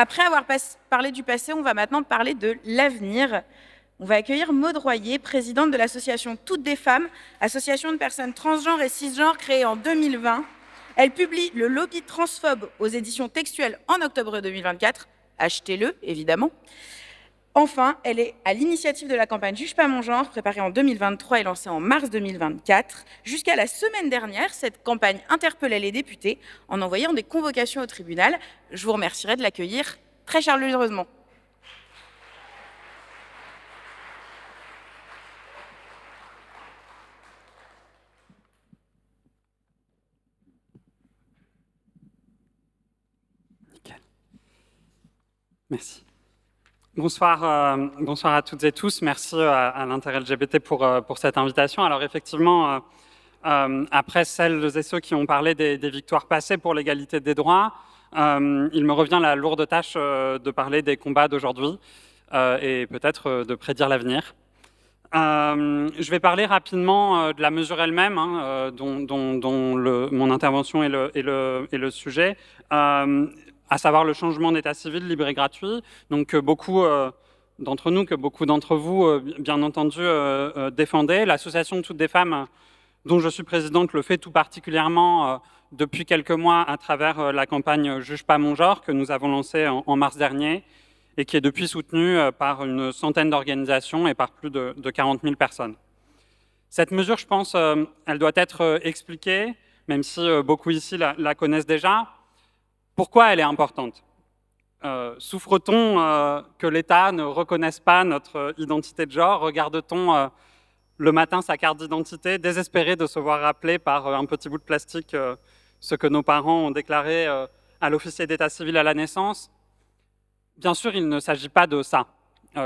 Après avoir parlé du passé, on va maintenant parler de l'avenir. On va accueillir Maud Royer, présidente de l'association Toutes des femmes, association de personnes transgenres et cisgenres créée en 2020. Elle publie Le lobby transphobe aux éditions textuelles en octobre 2024. Achetez-le, évidemment. Enfin, elle est à l'initiative de la campagne Juge pas mon genre, préparée en 2023 et lancée en mars 2024. Jusqu'à la semaine dernière, cette campagne interpellait les députés en envoyant des convocations au tribunal. Je vous remercierai de l'accueillir très chaleureusement. Nickel. Merci. Bonsoir, bonsoir à toutes et tous. Merci à l'Inter-LGBT pour cette invitation. Alors effectivement, après celles et ceux qui ont parlé des victoires passées pour l'égalité des droits, il me revient la lourde tâche de parler des combats d'aujourd'hui et peut-être de prédire l'avenir. Je vais parler rapidement de la mesure elle-même, hein, dont mon intervention est le sujet, à savoir le changement d'état civil libre et gratuit, donc que beaucoup d'entre nous, que beaucoup d'entre vous, bien entendu, défendaient. L'association Toutes des femmes, dont je suis présidente, le fait tout particulièrement depuis quelques mois à travers la campagne Juge pas mon genre, que nous avons lancée en mars dernier, et qui est depuis soutenue par une centaine d'organisations et par plus de 40 000 personnes. Cette mesure, je pense, elle doit être expliquée, même si beaucoup ici la connaissent déjà. Pourquoi elle est importante? Souffre-t-on que l'État ne reconnaisse pas notre identité de genre? Regarde-t-on le matin sa carte d'identité, désespéré de se voir rappeler par un petit bout de plastique ce que nos parents ont déclaré à l'officier d'état civil à la naissance? Bien sûr, il ne s'agit pas de ça.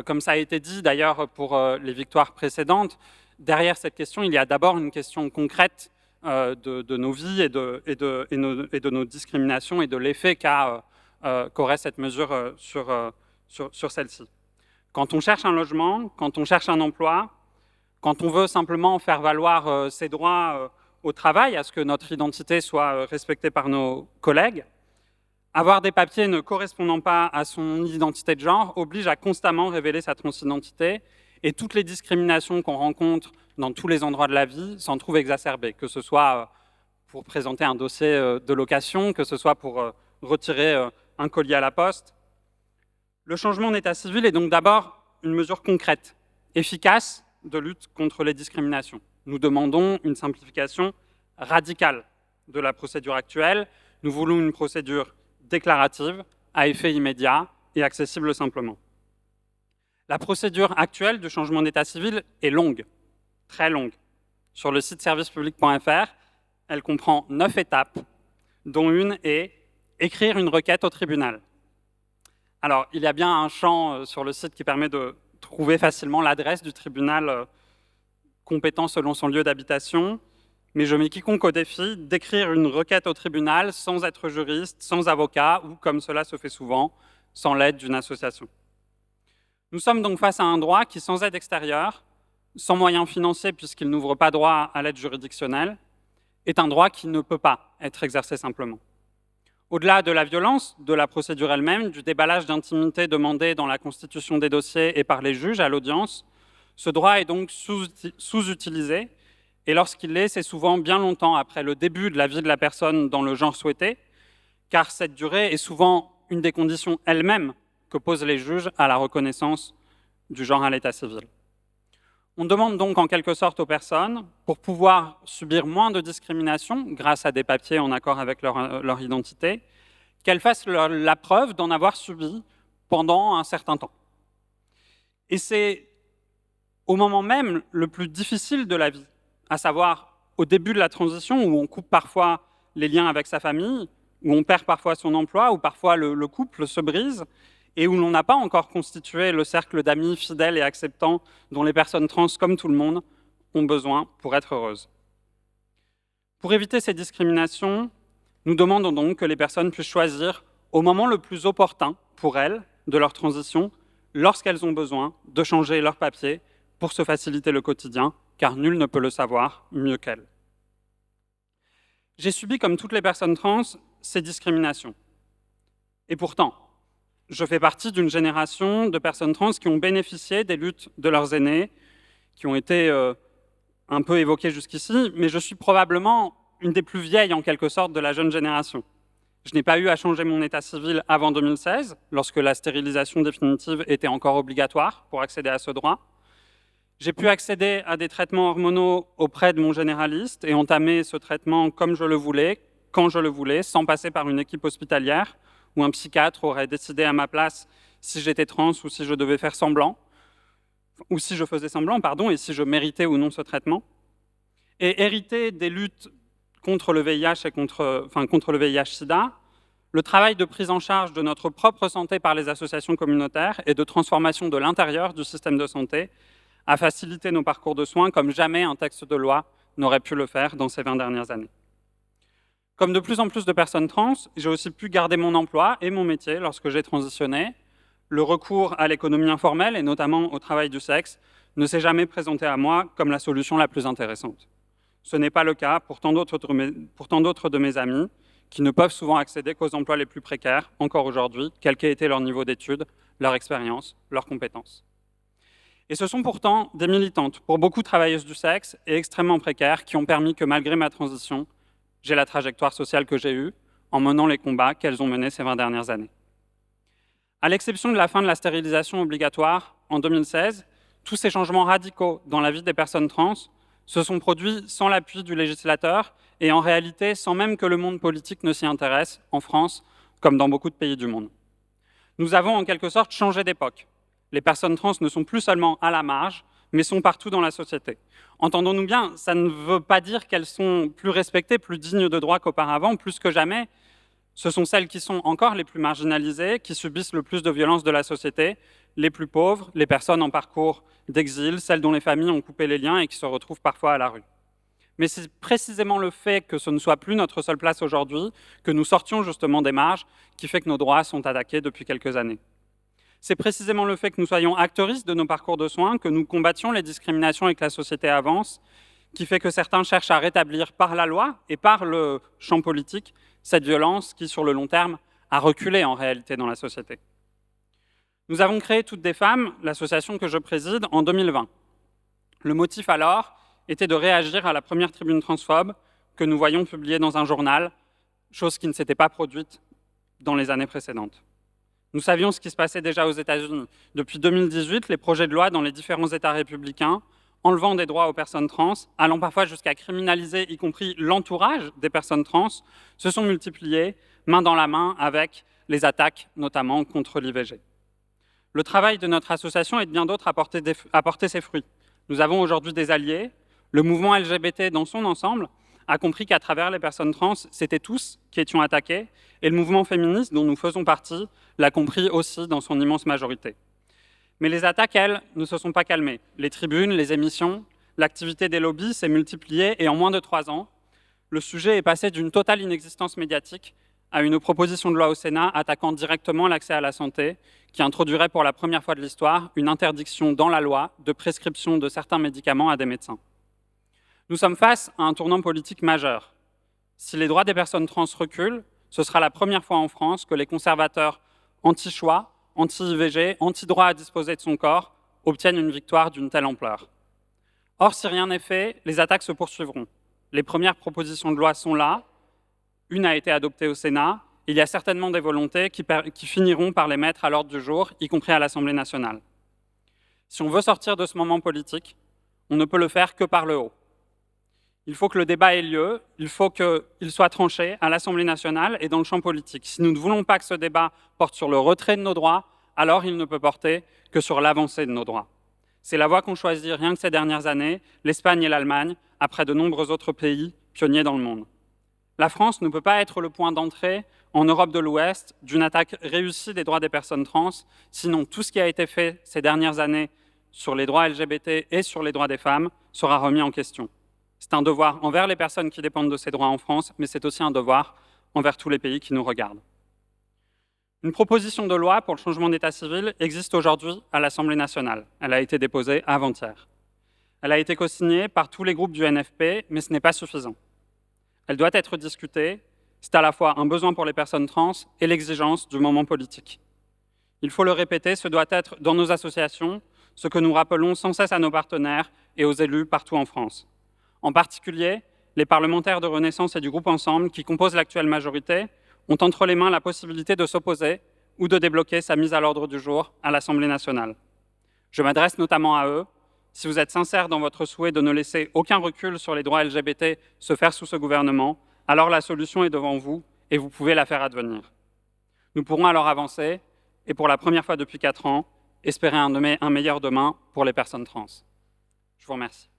Comme ça a été dit d'ailleurs pour les victoires précédentes, derrière cette question, il y a d'abord une question concrète de nos vies et de nos discriminations et de l'effet qu'aurait cette mesure sur celle-ci. Quand on cherche un logement, quand on cherche un emploi, quand on veut simplement faire valoir ses droits au travail, à ce que notre identité soit respectée par nos collègues, avoir des papiers ne correspondant pas à son identité de genre oblige à constamment révéler sa transidentité, et toutes les discriminations qu'on rencontre dans tous les endroits de la vie s'en trouvent exacerbées, que ce soit pour présenter un dossier de location, que ce soit pour retirer un colis à la poste. Le changement d'état civil est donc d'abord une mesure concrète, efficace de lutte contre les discriminations. Nous demandons une simplification radicale de la procédure actuelle. Nous voulons une procédure déclarative, à effet immédiat et accessible simplement. La procédure actuelle du changement d'état civil est longue, très longue. Sur le site servicepublic.fr, elle comprend 9 étapes, dont une est écrire une requête au tribunal. Alors, il y a bien un champ sur le site qui permet de trouver facilement l'adresse du tribunal compétent selon son lieu d'habitation, mais je mets quiconque au défi d'écrire une requête au tribunal sans être juriste, sans avocat, ou, comme cela se fait souvent, sans l'aide d'une association. Nous sommes donc face à un droit qui, sans aide extérieure, sans moyens financiers puisqu'il n'ouvre pas droit à l'aide juridictionnelle, est un droit qui ne peut pas être exercé simplement. Au-delà de la violence, de la procédure elle-même, du déballage d'intimité demandé dans la constitution des dossiers et par les juges à l'audience, ce droit est donc sous-utilisé. Et lorsqu'il l'est, c'est souvent bien longtemps après le début de la vie de la personne dans le genre souhaité, car cette durée est souvent une des conditions elles-mêmes que posent les juges à la reconnaissance du genre à l'état civil. On demande donc en quelque sorte aux personnes, pour pouvoir subir moins de discrimination grâce à des papiers en accord avec leur identité, qu'elles fassent la preuve d'en avoir subi pendant un certain temps. Et c'est au moment même le plus difficile de la vie, à savoir au début de la transition où on coupe parfois les liens avec sa famille, où on perd parfois son emploi, où parfois le couple se brise, et où l'on n'a pas encore constitué le cercle d'amis fidèles et acceptants dont les personnes trans, comme tout le monde, ont besoin pour être heureuses. Pour éviter ces discriminations, nous demandons donc que les personnes puissent choisir, au moment le plus opportun pour elles, de leur transition, lorsqu'elles ont besoin de changer leurs papiers pour se faciliter le quotidien, car nul ne peut le savoir mieux qu'elles. J'ai subi, comme toutes les personnes trans, ces discriminations. Et pourtant, je fais partie d'une génération de personnes trans qui ont bénéficié des luttes de leurs aînés, qui ont été un peu évoquées jusqu'ici, mais je suis probablement une des plus vieilles, en quelque sorte, de la jeune génération. Je n'ai pas eu à changer mon état civil avant 2016, lorsque la stérilisation définitive était encore obligatoire pour accéder à ce droit. J'ai pu accéder à des traitements hormonaux auprès de mon généraliste et entamer ce traitement comme je le voulais, quand je le voulais, sans passer par une équipe hospitalière où un psychiatre aurait décidé à ma place si j'étais trans ou si je devais faire semblant, ou si je faisais semblant, pardon, et si je méritais ou non ce traitement. Et hérité des luttes contre le VIH et contre le VIH-Sida, le travail de prise en charge de notre propre santé par les associations communautaires et de transformation de l'intérieur du système de santé a facilité nos parcours de soins comme jamais un texte de loi n'aurait pu le faire dans ces 20 dernières années. Comme de plus en plus de personnes trans, j'ai aussi pu garder mon emploi et mon métier lorsque j'ai transitionné. Le recours à l'économie informelle, et notamment au travail du sexe, ne s'est jamais présenté à moi comme la solution la plus intéressante. Ce n'est pas le cas pour tant d'autres de mes amis, qui ne peuvent souvent accéder qu'aux emplois les plus précaires, encore aujourd'hui, quel qu'ait été leur niveau d'études, leur expérience, leurs compétences. Et ce sont pourtant des militantes, pour beaucoup travailleuses du sexe et extrêmement précaires, qui ont permis que malgré ma transition, j'ai la trajectoire sociale que j'ai eue, en menant les combats qu'elles ont menés ces 20 dernières années. À l'exception de la fin de la stérilisation obligatoire en 2016, tous ces changements radicaux dans la vie des personnes trans se sont produits sans l'appui du législateur et en réalité sans même que le monde politique ne s'y intéresse, en France comme dans beaucoup de pays du monde. Nous avons en quelque sorte changé d'époque. Les personnes trans ne sont plus seulement à la marge, mais sont partout dans la société. Entendons-nous bien, ça ne veut pas dire qu'elles sont plus respectées, plus dignes de droits qu'auparavant. Plus que jamais, ce sont celles qui sont encore les plus marginalisées, qui subissent le plus de violences de la société, les plus pauvres, les personnes en parcours d'exil, celles dont les familles ont coupé les liens et qui se retrouvent parfois à la rue. Mais c'est précisément le fait que ce ne soit plus notre seule place aujourd'hui, que nous sortions justement des marges, qui fait que nos droits sont attaqués depuis quelques années. C'est précisément le fait que nous soyons acteuristes de nos parcours de soins, que nous combattions les discriminations et que la société avance, qui fait que certains cherchent à rétablir par la loi et par le champ politique cette violence qui, sur le long terme, a reculé en réalité dans la société. Nous avons créé Toutes des femmes, l'association que je préside, en 2020. Le motif alors était de réagir à la première tribune transphobe que nous voyions publiée dans un journal, chose qui ne s'était pas produite dans les années précédentes. Nous savions ce qui se passait déjà aux États-Unis. Depuis 2018, les projets de loi dans les différents États républicains, enlevant des droits aux personnes trans, allant parfois jusqu'à criminaliser y compris l'entourage des personnes trans, se sont multipliés, main dans la main, avec les attaques, notamment contre l'IVG. Le travail de notre association et de bien d'autres a porté ses fruits. Nous avons aujourd'hui des alliés. Le mouvement LGBT dans son ensemble a compris qu'à travers les personnes trans, c'était tous qui étions attaqués, et le mouvement féministe dont nous faisons partie l'a compris aussi dans son immense majorité. Mais les attaques, elles, ne se sont pas calmées. Les tribunes, les émissions, l'activité des lobbies s'est multipliée et en moins de 3 ans, le sujet est passé d'une totale inexistence médiatique à une proposition de loi au Sénat attaquant directement l'accès à la santé, qui introduirait pour la première fois de l'histoire une interdiction dans la loi de prescription de certains médicaments à des médecins. Nous sommes face à un tournant politique majeur. Si les droits des personnes trans reculent, ce sera la première fois en France que les conservateurs anti-choix, anti-IVG, anti-droit à disposer de son corps obtiennent une victoire d'une telle ampleur. Or, si rien n'est fait, les attaques se poursuivront. Les premières propositions de loi sont là, une a été adoptée au Sénat, il y a certainement des volontés qui finiront par les mettre à l'ordre du jour, y compris à l'Assemblée nationale. Si on veut sortir de ce moment politique, on ne peut le faire que par le haut. Il faut que le débat ait lieu, il faut qu'il soit tranché à l'Assemblée nationale et dans le champ politique. Si nous ne voulons pas que ce débat porte sur le retrait de nos droits, alors il ne peut porter que sur l'avancée de nos droits. C'est la voie qu'ont choisie rien que ces dernières années l'Espagne et l'Allemagne, après de nombreux autres pays pionniers dans le monde. La France ne peut pas être le point d'entrée en Europe de l'Ouest d'une attaque réussie des droits des personnes trans, sinon tout ce qui a été fait ces dernières années sur les droits LGBT et sur les droits des femmes sera remis en question. C'est un devoir envers les personnes qui dépendent de ces droits en France, mais c'est aussi un devoir envers tous les pays qui nous regardent. Une proposition de loi pour le changement d'état civil existe aujourd'hui à l'Assemblée nationale. Elle a été déposée avant-hier. Elle a été co-signée par tous les groupes du NFP, mais ce n'est pas suffisant. Elle doit être discutée. C'est à la fois un besoin pour les personnes trans et l'exigence du moment politique. Il faut le répéter, ce doit être dans nos associations, ce que nous rappelons sans cesse à nos partenaires et aux élus partout en France. En particulier, les parlementaires de Renaissance et du groupe Ensemble, qui composent l'actuelle majorité, ont entre les mains la possibilité de s'opposer ou de débloquer sa mise à l'ordre du jour à l'Assemblée nationale. Je m'adresse notamment à eux. Si vous êtes sincères dans votre souhait de ne laisser aucun recul sur les droits LGBT se faire sous ce gouvernement, alors la solution est devant vous et vous pouvez la faire advenir. Nous pourrons alors avancer et pour la première fois depuis 4 ans, espérer un meilleur demain pour les personnes trans. Je vous remercie.